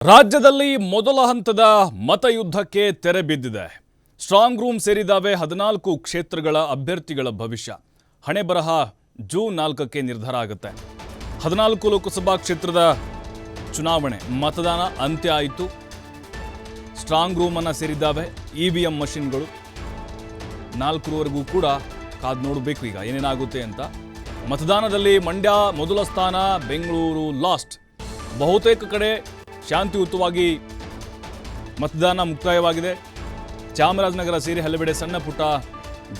ರಾಜ್ಯದಲ್ಲಿ ಮೊದಲ ಹಂತದ ಮತಯುದ್ಧಕ್ಕೆ ತೆರೆ ಬಿದ್ದಿದೆ. ಸ್ಟ್ರಾಂಗ್ ರೂಮ್ ಸೇರಿದಾವೆ 14 ಕ್ಷೇತ್ರಗಳ ಅಭ್ಯರ್ಥಿಗಳ ಭವಿಷ್ಯ. ಹಣೆ ಬರಹ ಜೂನ್ 4ಕ್ಕೆ ನಿರ್ಧಾರ ಆಗುತ್ತೆ. 14 ಲೋಕಸಭಾ ಕ್ಷೇತ್ರದ ಚುನಾವಣೆ ಮತದಾನ ಅಂತ್ಯ ಆಯಿತು. ಸ್ಟ್ರಾಂಗ್ ರೂಮ್ ಅನ್ನು ಸೇರಿದ್ದಾವೆ EVM ಮಷಿನ್ಗಳು. 4ರವರೆಗೂ ಕೂಡ ಕಾದು ನೋಡಬೇಕು ಈಗ ಏನೇನಾಗುತ್ತೆ ಅಂತ. ಮತದಾನದಲ್ಲಿ ಮಂಡ್ಯ ಮೊದಲ ಸ್ಥಾನ, ಬೆಂಗಳೂರು ಲಾಸ್ಟ್. ಬಹುತೇಕ ಕಡೆ ಶಾಂತಿಯುತವಾಗಿ ಮತದಾನ ಮುಕ್ತಾಯವಾಗಿದೆ. ಚಾಮರಾಜನಗರ ಸೇರಿ ಹಲವೆಡೆ ಸಣ್ಣ ಪುಟ್ಟ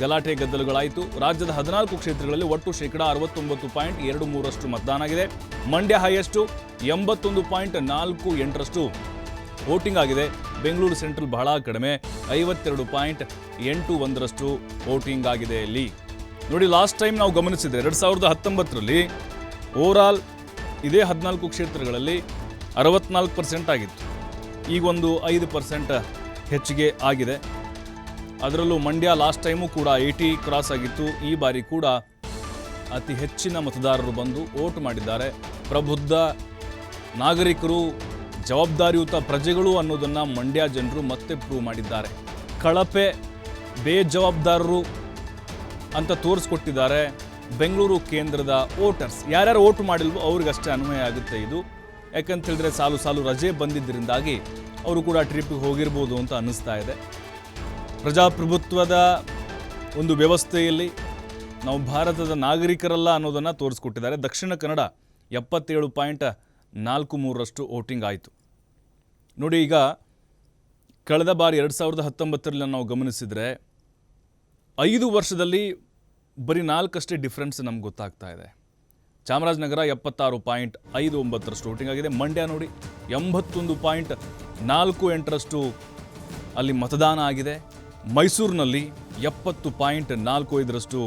ಗಲಾಟೆ ಗದ್ದಲಗಳಾಯಿತು. ರಾಜ್ಯದ 14 ಕ್ಷೇತ್ರಗಳಲ್ಲಿ ಒಟ್ಟು 69.23% ಮತದಾನ ಆಗಿದೆ. ಮಂಡ್ಯ ಹೈಯೆಸ್ಟು 81.48% ವೋಟಿಂಗ್ ಆಗಿದೆ. ಬೆಂಗಳೂರು ಸೆಂಟ್ರಲ್ ಬಹಳ ಕಡಿಮೆ 52.81% ವೋಟಿಂಗ್ ಆಗಿದೆ. ಇಲ್ಲಿ ನೋಡಿ, ಲಾಸ್ಟ್ ಟೈಮ್ ನಾವು ಗಮನಿಸಿದ್ರೆ 2019ರಲ್ಲಿ ಓವರಾಲ್ ಇದೇ 14 ಕ್ಷೇತ್ರಗಳಲ್ಲಿ 64% ಆಗಿತ್ತು. ಈಗೊಂದು 5% ಹೆಚ್ಚಿಗೆ ಆಗಿದೆ. ಅದರಲ್ಲೂ ಮಂಡ್ಯ ಲಾಸ್ಟ್ ಟೈಮು ಕೂಡ 80 ಕ್ರಾಸ್ ಆಗಿತ್ತು. ಈ ಬಾರಿ ಕೂಡ ಅತಿ ಹೆಚ್ಚಿನ ಮತದಾರರು ಬಂದು ವೋಟ್ ಮಾಡಿದ್ದಾರೆ. ಪ್ರಬುದ್ಧ ನಾಗರಿಕರು, ಜವಾಬ್ದಾರಿಯುತ ಪ್ರಜೆಗಳು ಅನ್ನೋದನ್ನು ಮಂಡ್ಯ ಜನರು ಮತ್ತೆ ಪ್ರೂವ್ ಮಾಡಿದ್ದಾರೆ. ಕಳಪೆ ಬೇಜವಾಬ್ದಾರರು ಅಂತ ತೋರಿಸ್ಕೊಟ್ಟಿದ್ದಾರೆ. ಬೆಂಗಳೂರು ಕೇಂದ್ರದ ವೋಟರ್ಸ್ ಯಾರ್ಯಾರು ವೋಟ್ ಮಾಡಿಲ್ವೋ ಅವ್ರಿಗಷ್ಟೇ ಅನ್ವಯ ಆಗುತ್ತೆ ಇದು. ಯಾಕಂತ ಹೇಳಿದ್ರೆ ಸಾಲು ರಜೆ ಬಂದಿದ್ದರಿಂದಾಗಿ ಅವರು ಕೂಡ ಟ್ರಿಪ್ಗೆ ಹೋಗಿರ್ಬೋದು ಅಂತ ಅನ್ನಿಸ್ತಾ ಇದೆ. ಪ್ರಜಾಪ್ರಭುತ್ವದ ಒಂದು ವ್ಯವಸ್ಥೆಯಲ್ಲಿ ನಾವು ಭಾರತದ ನಾಗರಿಕರಲ್ಲ ಅನ್ನೋದನ್ನು ತೋರಿಸ್ಕೊಟ್ಟಿದ್ದಾರೆ. ದಕ್ಷಿಣ ಕನ್ನಡ 77.43% ವೋಟಿಂಗ್ ಆಯಿತು. ನೋಡಿ, ಈಗ ಕಳೆದ ಬಾರಿ 2019ರಲ್ಲಿ ನಾವು ಗಮನಿಸಿದರೆ 5 ವರ್ಷದಲ್ಲಿ ಬರೀ 4 ಡಿಫ್ರೆನ್ಸ್ ನಮ್ಗೆ ಗೊತ್ತಾಗ್ತಾ ಇದೆ. ಚಾಮರಾಜನಗರ 76.59% ವೋಟಿಂಗ್ ಆಗಿದೆ. ಮಂಡ್ಯ ನೋಡಿ 81.48% ಅಲ್ಲಿ ಮತದಾನ ಆಗಿದೆ. ಮೈಸೂರಿನಲ್ಲಿ 70.45%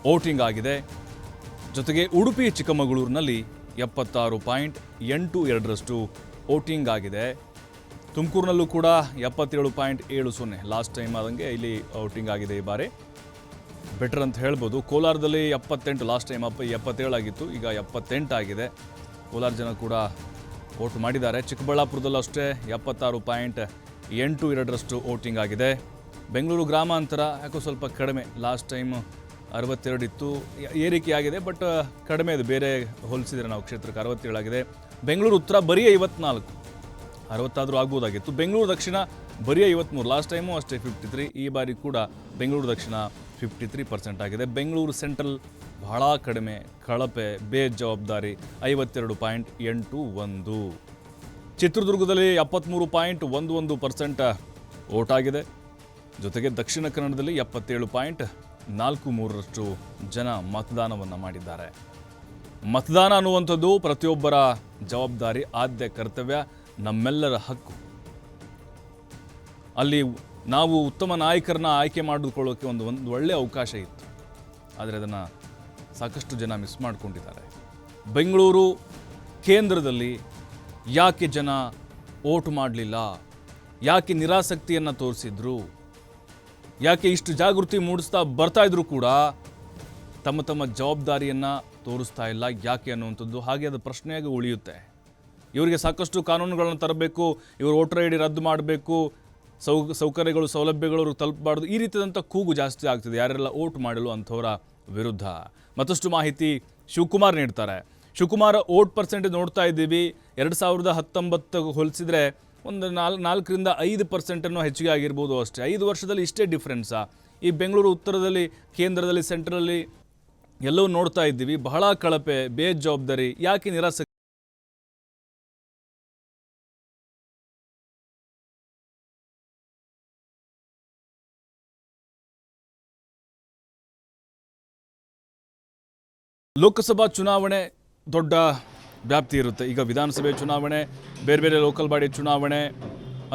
ವೋಟಿಂಗ್ ಆಗಿದೆ. ಜೊತೆಗೆ ಉಡುಪಿ ಚಿಕ್ಕಮಗಳೂರಿನಲ್ಲಿ 76.82% ವೋಟಿಂಗ್ ಆಗಿದೆ. ತುಮಕೂರಿನಲ್ಲೂ ಕೂಡ 77.70 ಲಾಸ್ಟ್ ಟೈಮ್ ಆದಂಗೆ ಇಲ್ಲಿ ವೋಟಿಂಗ್ ಆಗಿದೆ. ಈ ಬಾರಿ ಬೆಟರ್ ಅಂತ ಹೇಳ್ಬೋದು. ಕೋಲಾರದಲ್ಲಿ 78, ಲಾಸ್ಟ್ ಟೈಮ್ 77 ಆಗಿತ್ತು, ಈಗ 78 ಆಗಿದೆ. ಕೋಲಾರ ಜನ ಕೂಡ ವೋಟ್ ಮಾಡಿದ್ದಾರೆ. ಚಿಕ್ಕಬಳ್ಳಾಪುರದಲ್ಲೂ ಅಷ್ಟೇ 76.82% ವೋಟಿಂಗ್ ಆಗಿದೆ. ಬೆಂಗಳೂರು ಗ್ರಾಮಾಂತರ ಯಾಕೋ ಸ್ವಲ್ಪ ಕಡಿಮೆ, ಲಾಸ್ಟ್ ಟೈಮ್ 62 ಇತ್ತು, ಏರಿಕೆ ಆಗಿದೆ, ಬಟ್ ಕಡಿಮೆ ಇದು ಬೇರೆ ಹೋಲಿಸಿದರೆ ನಾವು ಕ್ಷೇತ್ರಕ್ಕೆ 67 ಆಗಿದೆ. ಬೆಂಗಳೂರು ಉತ್ತರ ಬರೀ 54, 60 ಆಗ್ಬೋದಾಗಿತ್ತು. ಬೆಂಗಳೂರು ದಕ್ಷಿಣ ಬರೀ 53, ಲಾಸ್ಟ್ ಟೈಮು ಅಷ್ಟೇ 53. ಈ ಬಾರಿ ಕೂಡ ಬೆಂಗಳೂರು ದಕ್ಷಿಣ 53% ಆಗಿದೆ. ಬೆಂಗಳೂರು ಸೆಂಟ್ರಲ್ ಬಹಳ ಕಡಿಮೆ, ಕಳಪೆ ಬೇಜವಾಬ್ದಾರಿ 52.81. ಚಿತ್ರದುರ್ಗದಲ್ಲಿ 73.11% ವೋಟ್ ಆಗಿದೆ. ಜೊತೆಗೆ ದಕ್ಷಿಣ ಕನ್ನಡದಲ್ಲಿ 77.43% ಜನ ಮತದಾನವನ್ನು ಮಾಡಿದ್ದಾರೆ. ಮತದಾನ ಅನ್ನುವಂಥದ್ದು ಪ್ರತಿಯೊಬ್ಬರ ಜವಾಬ್ದಾರಿ, ಆದ್ಯ ಕರ್ತವ್ಯ, ನಮ್ಮೆಲ್ಲರ ಹಕ್ಕು. ಅಲ್ಲಿ ನಾವು ಉತ್ತಮ ನಾಯಕರನ್ನ ಆಯ್ಕೆ ಮಾಡಿಕೊಳ್ಳೋಕ್ಕೆ ಒಂದು ಒಳ್ಳೆಯ ಅವಕಾಶ ಇತ್ತು. ಆದರೆ ಅದನ್ನು ಸಾಕಷ್ಟು ಜನ ಮಿಸ್ ಮಾಡ್ಕೊಂಡಿದ್ದಾರೆ. ಬೆಂಗಳೂರು ಕೇಂದ್ರದಲ್ಲಿ ಯಾಕೆ ಜನ ವೋಟ್ ಮಾಡಲಿಲ್ಲ, ಯಾಕೆ ನಿರಾಸಕ್ತಿಯನ್ನು ತೋರಿಸಿದ್ರು, ಯಾಕೆ ಇಷ್ಟು ಜಾಗೃತಿ ಮೂಡಿಸ್ತಾ ಬರ್ತಾಯಿದ್ರು ಕೂಡ ತಮ್ಮ ತಮ್ಮ ಜವಾಬ್ದಾರಿಯನ್ನು ತೋರಿಸ್ತಾ ಇಲ್ಲ, ಯಾಕೆ ಅನ್ನುವಂಥದ್ದು ಹಾಗೆ ಅದು ಪ್ರಶ್ನೆಯಾಗಿ ಉಳಿಯುತ್ತೆ. ಇವರಿಗೆ ಸಾಕಷ್ಟು ಕಾನೂನುಗಳನ್ನು ತರಬೇಕು, ಇವರು ವೋಟರ್ ID ರದ್ದು ಮಾಡಬೇಕು, ಸೌಕರ್ಯಗಳು ಸೌಲಭ್ಯಗಳು ತಲುಪಬಾರ್ದು, ಈ ರೀತಿಯಾದಂಥ ಕೂಗು ಜಾಸ್ತಿ ಆಗ್ತಿದೆ ಯಾರೆಲ್ಲ ವೋಟ್ ಮಾಡಲು ಅಂಥವರ ವಿರುದ್ಧ. ಮತ್ತಷ್ಟು ಮಾಹಿತಿ ಶಿವಕುಮಾರ್ ನೀಡ್ತಾರೆ. ಶಿವಕುಮಾರ್, ವೋಟ್ ಪರ್ಸೆಂಟೇಜ್ ನೋಡ್ತಾ ಇದ್ದೀವಿ, 2019 ಹೋಲಿಸಿದರೆ ಒಂದು 4ರಿಂದ 5% ಹೆಚ್ಚಿಗೆ ಆಗಿರ್ಬೋದು ಅಷ್ಟೇ. 5 ವರ್ಷದಲ್ಲಿ ಇಷ್ಟೇ ಡಿಫ್ರೆನ್ಸಾ? ಈ ಬೆಂಗಳೂರು ಉತ್ತರದಲ್ಲಿ, ಕೇಂದ್ರದಲ್ಲಿ, ಸೆಂಟ್ರಲ್ಲಿ ಎಲ್ಲವೂ ನೋಡ್ತಾ ಇದ್ದೀವಿ, ಬಹಳ ಕಳಪೆ ಬೇಜವಾಬ್ದಾರಿ, ಯಾಕೆ ನಿರಾಸಕ್ತಿ? ಲೋಕಸಭಾ ಚುನಾವಣೆ ದೊಡ್ಡ ವ್ಯಾಪ್ತಿ ಇರುತ್ತೆ. ಈಗ ವಿಧಾನಸಭೆ ಚುನಾವಣೆ, ಬೇರೆ ಬೇರೆ ಲೋಕಲ್ ಬಾಡಿ ಚುನಾವಣೆ,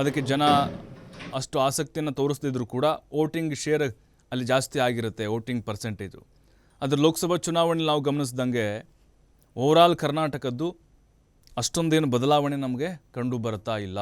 ಅದಕ್ಕೆ ಜನ ಅಷ್ಟು ಆಸಕ್ತಿಯನ್ನು ತೋರಿಸ್ತಿದ್ರು ಕೂಡ ವೋಟಿಂಗ್ ಶೇರ್ ಅಲ್ಲಿ ಜಾಸ್ತಿ ಆಗಿರುತ್ತೆ, ವೋಟಿಂಗ್ ಪರ್ಸೆಂಟೇಜು. ಅದರ ಲೋಕಸಭಾ ಚುನಾವಣೆ ನಾವು ಗಮನಿಸಿದಂಗೆ ಓವರಾಲ್ ಕರ್ನಾಟಕದ್ದು ಅಷ್ಟೊಂದೇನು ಬದಲಾವಣೆ ನಮಗೆ ಕಂಡು ಬರ್ತಾ ಇಲ್ಲ.